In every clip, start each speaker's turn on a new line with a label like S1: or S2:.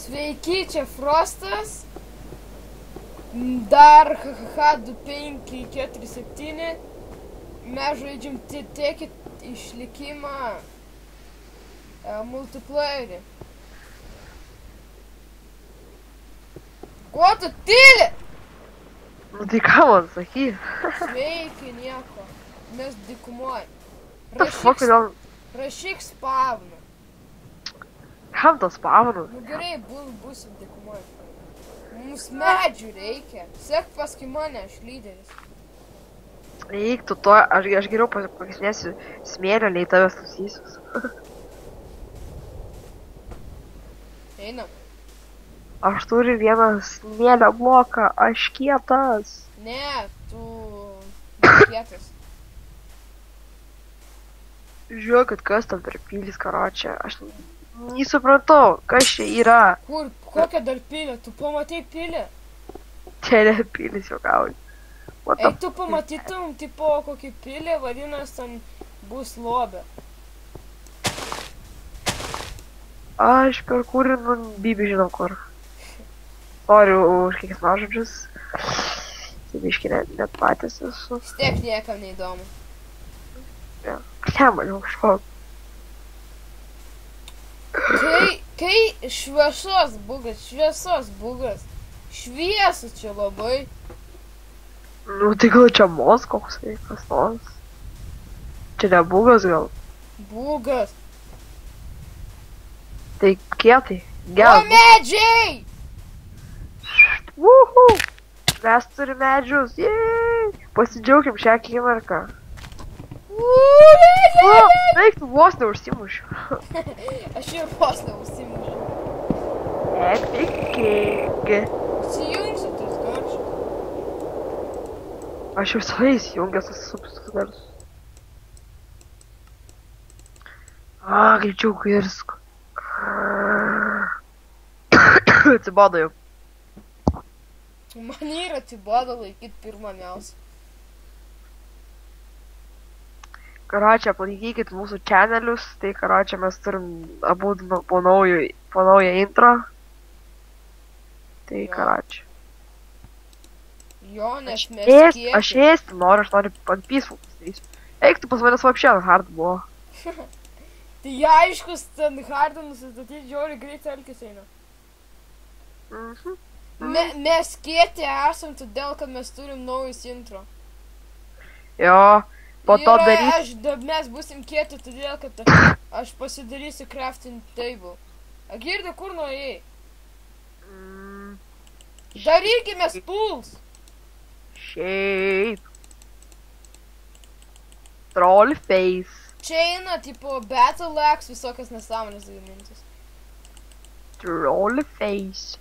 S1: Sveiki, čia Frostas. Dar HH2547. Mes žaidžiam Tekit išlikimą multiplayerį. Ko tu tyli?
S2: Nu tai ką man saky?
S1: Sveiki, nieko. Mes dykumoj. Rašyk spavną.
S2: Kam tas spavnu?
S1: Nu gerai, būsim dykumoj. Mums medžių reikia. Sek paskui mane, aš lyderis.
S2: Eik tu to, aš geriau pakisnėsiu smėlio, nei tavęs klausysius.
S1: Einam.
S2: Aš turiu vieną smėlio bloką, aš kietas.
S1: Ne, tu kietas.
S2: Žiūrėkit, kas tam per pilis, karočią. Aš nesuprantu, kas čia yra.
S1: Kur, kokia dar pilė? Tu pamatai pilę?
S2: Čia ne pilis, jau gauni.
S1: Ei, tu pamatytum, tipo, kokį pilį, vadinasi, ten bus lobė.
S2: Aš per kurį, nu, bibi žinau kur. Sorry už kiekis mažodžius. Tai biški net patys esu.
S1: Stiek niekam neįdomu.
S2: Kliam, jau šok.
S1: Kai šviesos bugas. Šviesus čia labai.
S2: Nu, tai gal čia mos koks kas nors. Čia ne bugas gal.
S1: Bugas.
S2: Tai kietai.
S1: O
S2: Geras.
S1: medžiai!
S2: Uhu! Mes turime medžius. Jei! Pasidžiaukim šią akimirką. Eik, tu vos neužsimušiu.
S1: Aš ir vos neužsimušiu.
S2: Epic King.
S1: Įsijungsiu tais garsus.
S2: Aš jau visai įsijungęs esu garsus. Greičiau kirsk. Atsibodo jau.
S1: Man ir atsibodo laikyt pirmą miausą.
S2: Karočią, palaikykit mūsų channelius, tai karočią mes turim abu po naują intro. Tai karočią.
S1: Jo, nes mes kiekį.
S2: Aš ėsti noriu, aš noriu ant peaceful pasidarysiu. Eik, tu pas manęs vapšė hard buvo.
S1: Tai aiškus, ten hardą nusistatyti, žiauri greit elkis eina. Mes kieti esam todėl, kad mes turim naujus intro.
S2: Jo, po to darysiu.
S1: Mes būsim kieti todėl, kad aš pasidarysiu crafting table. Agirdi, kur nuėjai? Darykime stools.
S2: Šiaip. Troll face.
S1: Čia eina, tipo, battle axe, visokias nesąmonės gamintis.
S2: Troll face.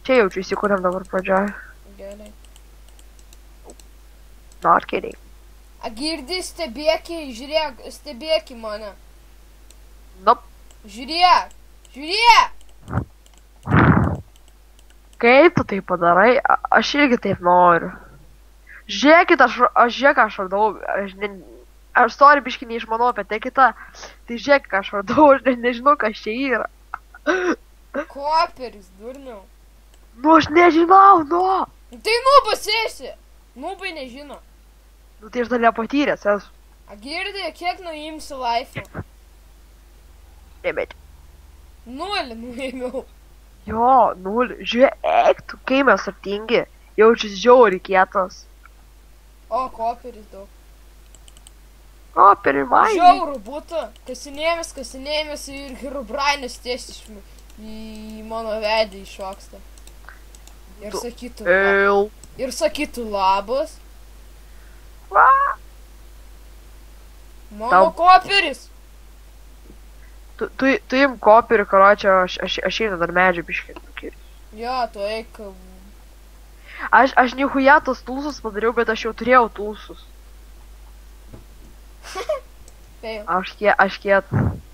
S2: Čia jaučiu įsikūrėm dabar pradžioje.
S1: Gerai.
S2: Not kidding.
S1: Agirdi, stebėki, žiūrėk, stebėki mane.
S2: Nope.
S1: Žiūrėk.
S2: Kaip tu tai padarai, aš irgi taip noriu. Žiūrėkit, aš radau, aš sorry biškį neišmanau apie tai kitą, tai žiūrėk, ką aš radau, aš nežinau, kas čia yra.
S1: Koperis, durniau.
S2: Nu, aš nežinau, nu.
S1: Tai nubas esi. Nubai nežino.
S2: Nu, tai aš dar nepatyręs esu.
S1: Agirdi, kiek nuimsi laifą?
S2: Nebet.
S1: 0 nuėmiau.
S2: Jo, 0. Žiūrėk, tu kai mes artingi, jaučiasi žiauri kietas.
S1: O, koperis daug.
S2: Koperį man.
S1: Žiaurų būtų. Kasinėjimas ir Herobrainas tiesiai į mano veidą iššoksta. Ir sakytų labas. Mano koperis.
S2: Tu im koperį, karočią, aš einu dar medžių biškį.
S1: Jo, tu eik.
S2: Aš nichuja tos tulsus padariau, bet aš jau turėjau tulsus. Aš kiet.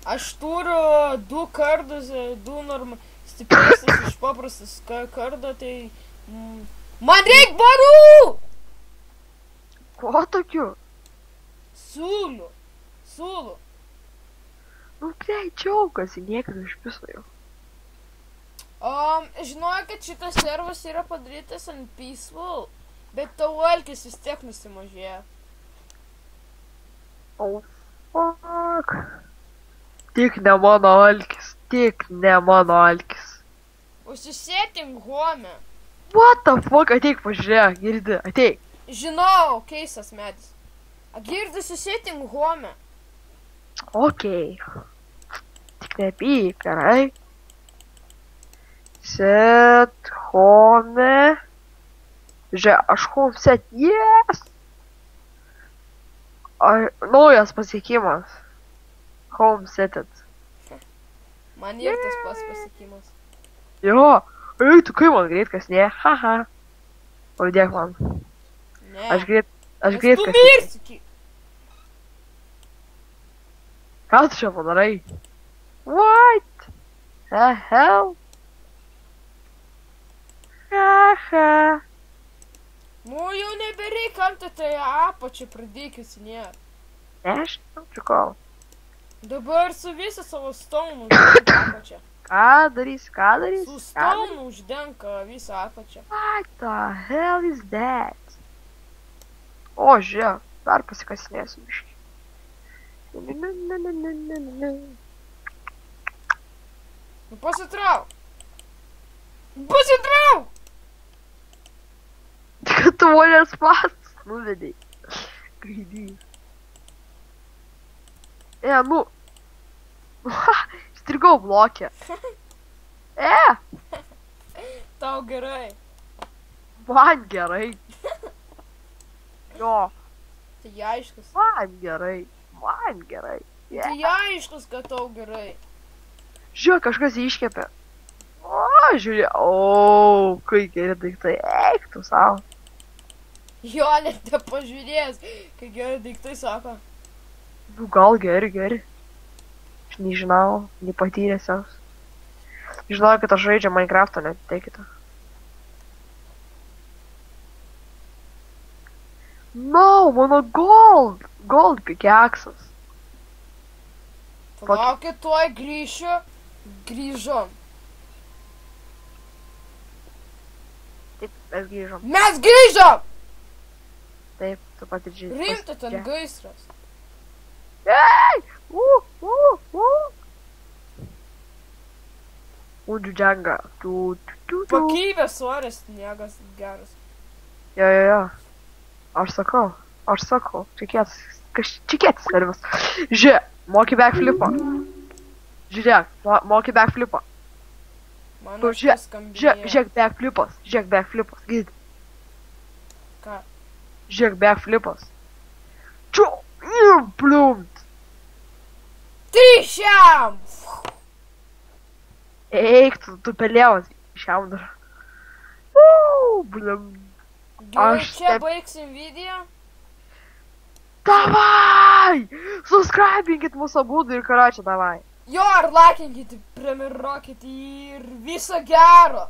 S1: Aš turiu 2 kardus, 2 stipresnis iš paprastas kardo, tai... Man reik barų!
S2: Ko tokiu?
S1: Sūlų.
S2: Nu, greičiau, kas į niekada iš viso jau.
S1: Žinau, kad šitas servas yra padarytas ant Peaceful, bet tavo alkis vis tiek nusimažėjo.
S2: Oh, fuck. Tik ne mano alkis,
S1: Užsisėting home.
S2: What the fuck, ateik pažiūrėk, girdi, ateik.
S1: Žinau, keistas medis. Girdi, susėting home.
S2: Okei. Tik nepyk, gerai. Set, home. Žiūrėk, aš home set, yes. Naujas pasiekimas. Home seted.
S1: Man ir tas pats pasiekimas.
S2: Jo, eik tu, kai man greit kas ne, haha. Pradėk man.
S1: Ne.
S2: Aš greit
S1: Tu
S2: kas...
S1: mirsi.
S2: Ką tu čia padarai? What? The hell? Haha.
S1: Nu, jau nebereik, kam tai apačią pradėkis nėra.
S2: Nežinau, čikau.
S1: Dabar su visą savo stonu uždenk apačią.
S2: Ką darys?
S1: Su stonu uždenk visą apačią.
S2: What the hell is that? O, žiūrėk, dar pasikasinėsiu biškį.
S1: Nu, pasitrauk. Pasitrauk!
S2: Kad tu manęs pastas nuvedei. Gaidys. Nu. Strigau blokė.
S1: Tau gerai.
S2: Man gerai. Jo.
S1: Tai aiškus.
S2: Man gerai.
S1: Tai aiškus, kad tau gerai.
S2: Žiūrėk, kažkas iškepė. O, žiūrėk. O, kai geri daiktai. Eik tu savo.
S1: Jo, net nepažiūrės, kai geri daiktai sako.
S2: Nu, gal geri. Aš nežinau, nepatyręs jos. Žinau, kad aš žaidžiu Minecraft'o, net teikite. No, mano gold pickaxes.
S1: Palaukit, tuoj grįšiu. Grįžom.
S2: Taip, mes grįžom.
S1: Mes grįžom!
S2: Taip, tu pat ir žinai.
S1: Rimta ten gaisras.
S2: Ei! Undžiu džangą.
S1: Pakybės orės sniegas geras.
S2: Jo. Aš sakau. Čikėtis nervas. Žiūrėk, moki backflipą. Žiūrėk, moki backflipą.
S1: Mano šitas skambinėjo.
S2: Žiūrėk backflipas. Gid.
S1: Ką?
S2: Žiūrėk backflipas. Čiu, plumt.
S1: Trišiam!
S2: Eik, tu pelėvas. Šiam dar. Blium.
S1: Gerai, čia baigsim video.
S2: Davai! Subscribinkit mūsų abudu ir karačią, davai.
S1: Jo, ar laikinkit, prenumeruokit ir viso gero.